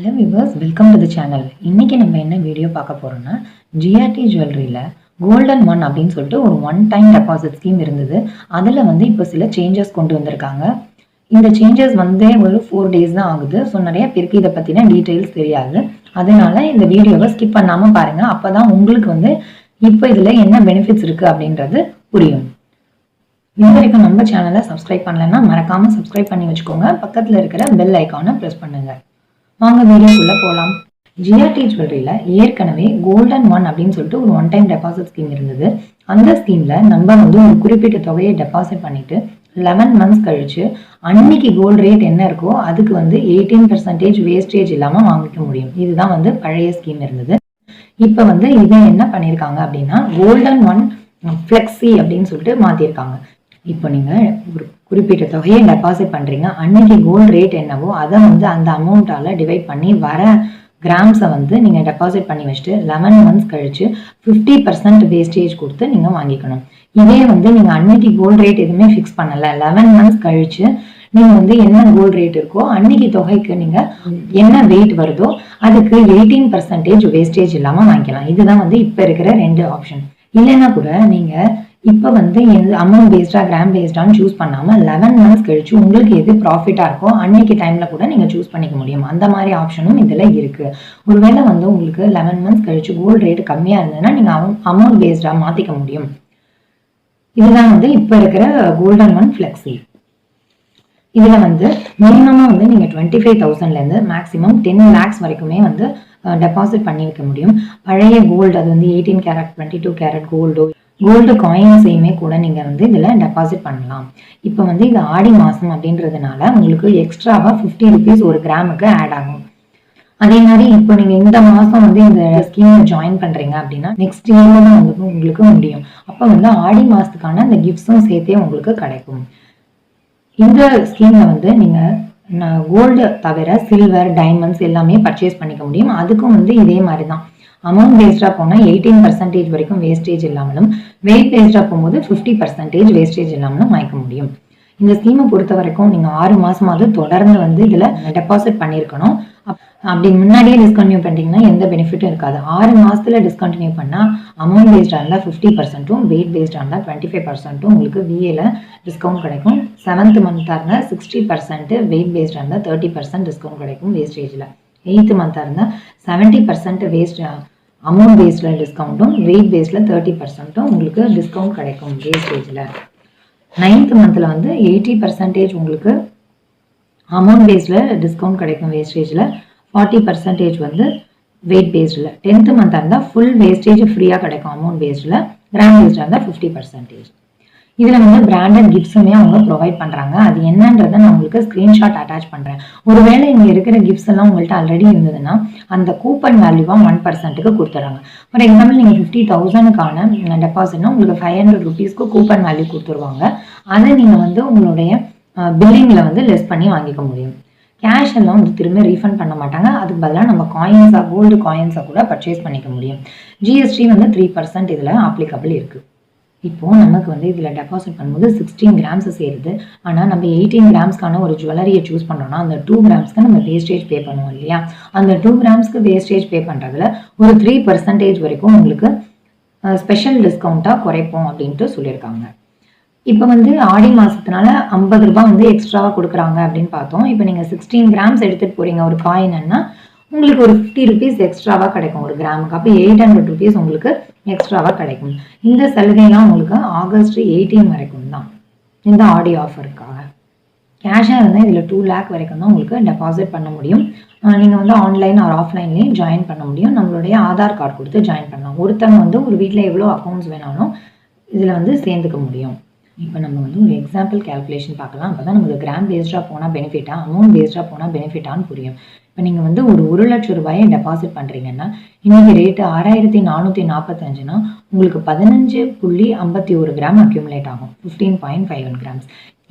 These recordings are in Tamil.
Hello viewers, welcome to the channel. இன்னைக்கு நம்ம என்ன வீடியோ பார்க்க போறோம்னா, ஜிஆர்டி ஜுவல்லரியில் கோல்டன் ஒன் அப்படின்னு சொல்லிட்டு ஒரு ஒன் டைம் டெபாசிட் ஸ்கீம் இருந்தது. அதில் வந்து இப்போ சில சேஞ்சஸ் கொண்டு வந்திருக்காங்க. இந்த சேஞ்சஸ் வந்து ஒரு 4 days தான் ஆகுது. ஸோ நிறைய பேருக்கு இதை பற்றின டீட்டெயில்ஸ் தெரியாது. அதனால இந்த வீடியோவை ஸ்கிப் பண்ணாமல் பாருங்கள். அப்போ தான் உங்களுக்கு வந்து இப்போ இதில் என்ன பெனிஃபிட்ஸ் இருக்குது அப்படின்றது புரியும். இது வரைக்கும் நம்ம சேனலை சப்ஸ்கிரைப் பண்ணலைன்னா மறக்காமல் சப்ஸ்கிரைப் பண்ணி வச்சுக்கோங்க. பக்கத்தில் இருக்கிற பெல் ஐக்கானை ப்ரெஸ் பண்ணுங்கள். வாங்க வீடியோக்குள்ள போகலாம். ஜிஆர்டி ஜுவல்லரியில் ஏற்கனவே கோல்டன் ஒன் அப்படின்னு சொல்லிட்டு ஒரு ஒன் டைம் டெபாசிட் ஸ்கீம் இருந்தது. அந்த ஸ்கீம்ல நம்ம வந்து ஒரு குறிப்பிட்ட தொகையை டெபாசிட் பண்ணிட்டு 11 months கழிச்சு அன்னைக்கு கோல்டு ரேட் என்ன இருக்கோ அதுக்கு வந்து 18% வேஸ்டேஜ் இல்லாமல் வாங்கிக்க முடியும். இதுதான் வந்து பழைய ஸ்கீம் இருந்தது. இப்போ வந்து இதை என்ன பண்ணியிருக்காங்க அப்படின்னா கோல்டன் ஒன் ஃப்ளெக்ஸி அப்படின்னு சொல்லிட்டு மாற்றிருக்காங்க. இப்போ நீங்கள் ஒரு குறிப்பிட்ட தொகையை டெபாசிட் பண்ணுறீங்க. அன்னைக்கு கோல்டு ரேட் என்னவோ அதை வந்து அந்த அமௌண்ட்டால் டிவைட் பண்ணி வர கிராம்ஸை வந்து நீங்கள் டெபாசிட் பண்ணி வச்சுட்டு 11 months கழிச்சு 50% வேஸ்டேஜ் கொடுத்து நீங்கள் வாங்கிக்கணும். இதே வந்து நீங்கள் அன்னைக்கு கோல்டு ரேட் எதுவுமே ஃபிக்ஸ் பண்ணலை, 11 months கழிச்சு நீங்கள் வந்து என்ன கோல்டு ரேட் இருக்கோ அன்னைக்கு தொகைக்கு நீங்கள் என்ன வெயிட் வருதோ அதுக்கு 18% வேஸ்டேஜ் இல்லாமல் வாங்கிக்கலாம். இதுதான் வந்து இப்போ இருக்கிற 2 ஆப்ஷன். இல்லைன்னா கூட நீங்கள் இப்போ வந்து அமௌண்ட் பேஸ்டா கிராம் பேஸ்டான்னு சூஸ் பண்ணாமல் 11 months கழிச்சு உங்களுக்கு எது ப்ராஃபிட்டாக இருக்கோ அன்னைக்கு டைமில் கூட நீங்கள் சூஸ் பண்ணிக்க முடியும். அந்த மாதிரி ஆப்ஷனும் இதில் இருக்குது. ஒருவேளை வந்து உங்களுக்கு 11 months கழிச்சு கோல்டு ரேட் கம்மியாக இருந்ததுன்னா நீங்கள் அமௌண்ட் பேஸ்டாக மாற்றிக்க முடியும். இதுதான் வந்து இப்போ இருக்கிற கோல்டன் ஒன் ஃப்ளெக்ஸி. இதில் வந்து மினிமமாக வந்து நீங்கள் 25,000லேருந்து மேக்ஸிமம் 10 lakhs வரைக்குமே வந்து டெபாசிட் பண்ணி வைக்க முடியும். பழைய கோல்டு அது வந்து 18 carat 22 carat கோல்டு காயின்ஸையுமே கூட நீங்கள் வந்து இதில் டெபாசிட் பண்ணலாம். இப்போ வந்து இது ஆடி மாதம் அப்படின்றதுனால உங்களுக்கு எக்ஸ்ட்ராவாக 50 rupees ஒரு கிராமுக்கு ஆட் ஆகும். அதே மாதிரி இப்போ நீங்கள் இந்த மாதம் வந்து இந்த ஸ்கீமில் ஜாயின் பண்ணுறீங்க அப்படின்னா நெக்ஸ்ட் இயரில் தான் வந்து உங்களுக்கு முடியும். அப்போ வந்து ஆடி மாதத்துக்கான அந்த கிஃப்ட்ஸும் சேர்த்தே உங்களுக்கு கிடைக்கும். இந்த ஸ்கீமில் வந்து நீங்கள் கோல்டு தவிர சில்வர் டைமண்ட்ஸ் எல்லாமே பர்ச்சேஸ் பண்ணிக்க முடியும். அதுக்கும் வந்து இதே மாதிரி தான் அமௌண்ட் பேஸ்டாக போனால் 18% வரைக்கும் வேஸ்டேஜ் இல்லாமலும், வெயிட் பேஸ்டாக போகும்போது 50% வேஸ்டேஜ் இல்லாமலும் வாங்கிக்க முடியும். இந்த ஸ்கீமை பொறுத்த வரைக்கும் நீங்கள் 6 மாதமாவது தொடர்ந்து வந்து இதில் டெபாசிட் பண்ணியிருக்கணும். அப்படி முன்னாடியே டிஸ்கண்டினியூ பண்ணிட்டீங்கன்னா எந்த பெனிஃபிட்டும் இருக்காது. 6 மாதத்துல டிஸ்கண்டினியூ பண்ணால் அமௌண்ட் பேஸ்டாக இருந்தால் 50%, வெயிட் பேஸ்டாக இருந்தால் 25% உங்களுக்கு விஏல டிஸ்கவுண்ட் கிடைக்கும். 7th month-ஆக இருந்தால் 60%, வெயிட் பேஸ்டாக இருந்தால் 30% டிஸ்கவுண்ட் கிடைக்கும் வேஸ்டேஜில். 8th month-ஆக இருந்தால் 70% வேஸ்ட் அமௌண்ட் பேஸில் டிஸ்கவுண்ட்டும், வெயிட் பேஸில் 30% உங்களுக்கு டிஸ்கவுண்ட் கிடைக்கும் வேஸ்டேஜில். 9th month-ல் வந்து 80% உங்களுக்கு அமௌண்ட் பேஸில் டிஸ்கவுண்ட் கிடைக்கும் வேஸ்டேஜில், 40% வந்து வெயிட் பேஸ்டில். 10th month-ஆக இருந்தால் ஃபுல் வேஸ்டேஜ் ஃப்ரீயாக கிடைக்கும் அமௌண்ட் பேஸ்டில், கிராம் பேஸ்டாக இருந்தால் 50%. இதில் வந்து பிராண்டட் கிஃப்ட்ஸுமே அவங்க ப்ரொவைட் பண்ணுறாங்க. அது என்னன்றதை நான் உங்களுக்கு ஸ்க்ரீன்ஷாட் அட்டாச் பண்ணுறேன். ஒருவேளை இங்கே இருக்கிற கிஃப்ட்ஸ் எல்லாம் உங்கள்கிட்ட ஆல்ரெடி இருந்ததுன்னா அந்த கூப்பன் வேல்யூவாக 1%க்கு கொடுத்துட்றாங்க. ஃபார் எக்ஸாம்பிள் நீங்கள் 50,000க்கான டெபாசிட்னா உங்களுக்கு 500 rupeesக்கு கூப்பன் வேல்யூ கொடுத்துருவாங்க. அதை நீங்கள் வந்து உங்களுடைய பில்லிங்கில் வந்து லெஸ் பண்ணி வாங்கிக்க முடியும். கேஷ் எல்லாம் வந்து திரும்ப ரீஃபண்ட் பண்ண மாட்டாங்க. அதுக்கு பதிலாக நம்ம காயின்ஸாக கோல்டு காயின்ஸாக கூட பர்ச்சேஸ் பண்ணிக்க முடியும். ஜிஎஸ்டி வந்து 3% இதில் அப்ளிகபிள் இருக்குது. இப்போது நமக்கு வந்து இதில் டெபாசிட் பண்ணும்போது 16 grams சேருது. ஆனால் நம்ம 18 gramsக்கான ஒரு ஜுவல்லரியை சூஸ் பண்ணுறோன்னா அந்த 2 gramsக்கு நம்ம வேஸ்டேஜ் பே பண்ணுவோம் இல்லையா? அந்த 2 gramsக்கு வேஸ்டேஜ் பே பண்ணுறதுல ஒரு 3% வரைக்கும் உங்களுக்கு ஸ்பெஷல் டிஸ்கவுண்ட்டாக குறைப்போம் அப்படின்ட்டு சொல்லியிருக்காங்க. இப்போ வந்து ஆடி மாதத்தினால 50 ரூபாய் வந்து எக்ஸ்ட்ராவாக கொடுக்குறாங்க அப்படின்னு பார்த்தோம். இப்போ நீங்கள் 16 grams எடுத்துகிட்டு போகிறீங்க ஒரு காயின்னா உங்களுக்கு ஒரு 50 rupees எக்ஸ்ட்ராவாக கிடைக்கும் ஒரு கிராமுக்கு. அப்போ 800 rupees உங்களுக்கு எக்ஸ்ட்ராவாக கிடைக்கும். இந்த சலுகைலாம் உங்களுக்கு ஆகஸ்ட் 18 வரைக்கும் தான் இந்த ஆடி ஆஃபருக்காக. கேஷாக இருந்தால் இதில் 2 lakh வரைக்கும் தான் உங்களுக்கு டெபாசிட் பண்ண முடியும். நீங்கள் வந்து ஆன்லைன் ஆர் ஆஃப்லைன்லேயும் ஜாயின் பண்ண முடியும். நம்மளுடைய ஆதார் கார்டு கொடுத்து ஜாயின் பண்ணலாம். ஒருத்தவங்க வந்து ஒரு வீட்டில் எவ்வளோ அக்கௌண்ட்ஸ் வேணாலும் இதில் வந்து சேர்ந்துக்க முடியும். இப்போ நம்ம வந்து ஒரு எக்ஸாம்பிள் கேல்குலேஷன் பார்க்கலாம். அப்போ தான் நமக்கு கிராம் பேஸ்டாக போனால் பெனிஃபிட்டா, அமௌண்ட் பேஸ்டாக போனால் பெனிஃபிட்டான்னு புரியும். இப்போ நீங்கள் வந்து ஒரு 1 லட்சம் ரூபாயை டெபாசிட் பண்ணுறீங்கன்னா இன்றைக்கி ரேட்டு 6,445னா உங்களுக்கு 15.51 கிராம் அக்யூமுலேட் ஆகும். 15.51 grams.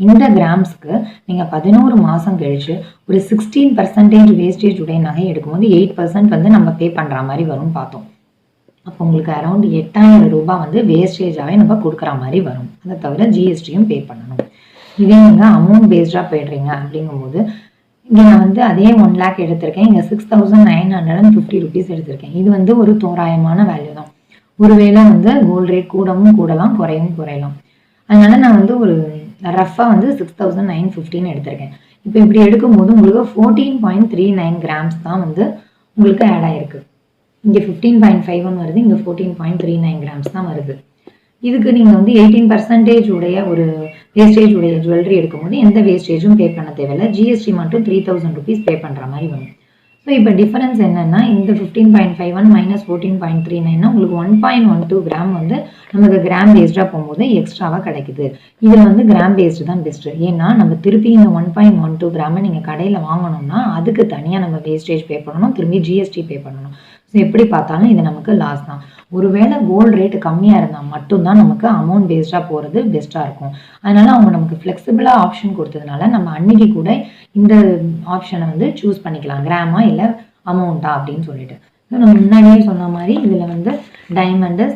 இந்த கிராம்ஸ்க்கு நீங்கள் 11 மாதம் கழிச்சு ஒரு 16% வேஸ்டேஜ் உடைய நகை எடுக்கும்போது 8% வந்து நம்ம பே பண்ணுற மாதிரி வரும்னு பார்த்தோம். அப்போ உங்களுக்கு அரௌண்ட் 8,000 ரூபாய் வந்து வேஸ்டேஜாகவே நம்ம கொடுக்குற மாதிரி வரும். அதை தவிர ஜிஎஸ்டியும் பே பண்ணணும். இதே நீங்கள் அமௌண்ட் பேஸ்டாக போய்ட்றீங்க அப்படிங்கும்போது இங்கே நான் வந்து அதே 1 லேக் எடுத்திருக்கேன். இங்கே 6,950 ருபீஸ் எடுத்திருக்கேன். இது வந்து ஒரு தோராயமான வேல்யூ தான். ஒருவேளை வந்து கோல்டு ரேட் கூடவும் கூடலாம், குறையவும் குறையலாம். அதனால நான் வந்து ஒரு ரஃபாக வந்து 6,950ன்னு எடுத்திருக்கேன். இப்போ இப்படி எடுக்கும்போது உங்களுக்கு 14.39 கிராம்ஸ் தான் வந்து உங்களுக்கு ஆட் ஆயிருக்கு. இங்கே 15.51 வருது, இங்கே 14.39 கிராம்ஸ் தான் வருது. இதுக்கு நீங்கள் வந்து 18% உடைய ஒரு வேஸ்டேஜ் உடைய ஜுவல்லரி எடுக்கும்போது எந்த வேஸ்டேஜும் பே பண்ண தேவையில்லை. ஜிஎஸ்டி மட்டும் 3,000 ருபீஸ் பே பண்ணுற மாதிரி வரும். ஸோ இப்போ டிஃபரன்ஸ் என்னன்னா, இந்த 15.51 மைனஸ் 14.39 உங்களுக்கு 1.12 கிராம் வந்து நமக்கு கிராம் பேஸ்டாக போகும்போது எக்ஸ்ட்ராவாக கிடைக்குது. இதில் வந்து கிராம் பேஸ்டு தான் பெஸ்ட்டு. ஏன்னா நம்ம திருப்பி இந்த 1.12 கிராமை நீங்கள் கடையில் வாங்கணும்னா அதுக்கு தனியாக நம்ம வேஸ்டேஜ் பே பண்ணணும், திரும்பி ஜிஎஸ்டி பே பண்ணணும். ஸோ எப்படி பார்த்தாலும் இது நமக்கு லாஸ் தான். ஒருவேளை கோல்டு ரேட்டு கம்மியாக இருந்தால் மட்டும்தான் நமக்கு அமௌண்ட் பேஸ்டாக போகிறது பெஸ்ட்டாக இருக்கும். அதனால அவங்க நமக்கு ஃப்ளெக்சிபிளாக ஆப்ஷன் கொடுத்ததுனால நம்ம அன்னைக்கு கூட இந்த ஆப்ஷனை வந்து சூஸ் பண்ணிக்கலாம், கிராமா இல்லை அமௌண்ட்டா அப்படின்னு சொல்லிட்டு. ஸோ நம்ம முன்னாடியே சொன்ன மாதிரி இதில் வந்து டைமண்டு,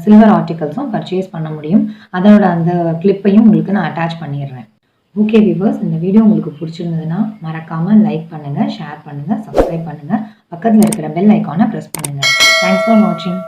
சில்வர் ஆர்டிகல்ஸும் பர்ச்சேஸ் பண்ண முடியும். அதோட அந்த கிளிப்பையும் உங்களுக்கு நான் அட்டாச் பண்ணிடுறேன். ஓகே வியூவர்ஸ், இந்த வீடியோ உங்களுக்கு பிடிச்சிருந்ததுன்னா மறக்காமல் லைக் பண்ணுங்கள், ஷேர் பண்ணுங்கள், சப்ஸ்கிரைப் பண்ணுங்கள், பக்கத்தில் இருக்கிற பெல் ஐக்கானை ப்ரெஸ் பண்ணுங்கள். தேங்க்ஸ் ஃபார் வாட்சிங்.